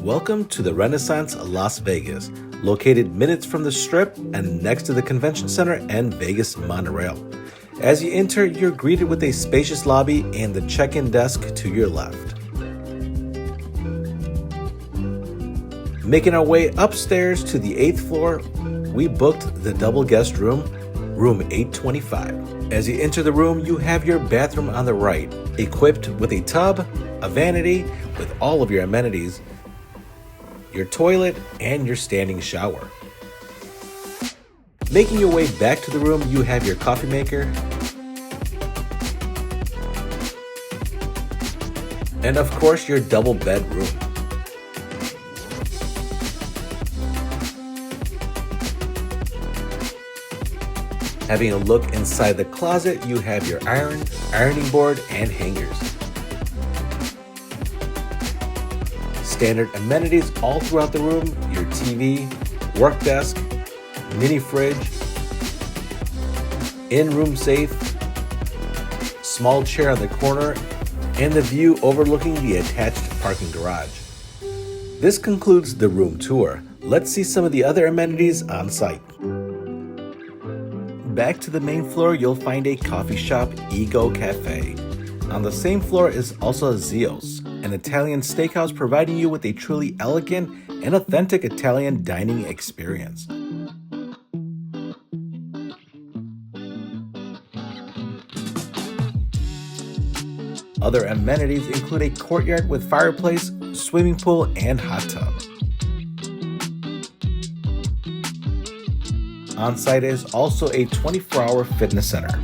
Welcome to the Renaissance Las Vegas, located minutes from the Strip and next to the Convention Center and Vegas monorail. As you enter, you're greeted with a spacious lobby and the check-in desk to your left. Making our way upstairs to the 8th floor, we booked the double guest room, room 825. As you enter the room, you have your bathroom on the right, equipped with a tub, a vanity with all of your amenities, your toilet, and your standing shower. Making your way back to the room, you have your coffee maker, and of course your double bedroom. Having a look inside the closet, you have your ironing board, and hangers. Standard amenities all throughout the room, your TV, work desk, mini fridge, in-room safe, small chair on the corner, and the view overlooking the attached parking garage. This concludes the room tour. Let's see some of the other amenities on site. Back to the main floor, you'll find a coffee shop, Ego Cafe. On the same floor is also Zios, an Italian steakhouse providing you with a truly elegant and authentic Italian dining experience. Other amenities include a courtyard with fireplace, swimming pool, and hot tub. On-site is also a 24-hour fitness center.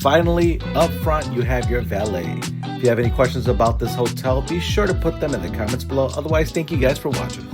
Finally, up front, you have your valet. If you have any questions about this hotel, be sure to put them in the comments below. Otherwise, thank you guys for watching.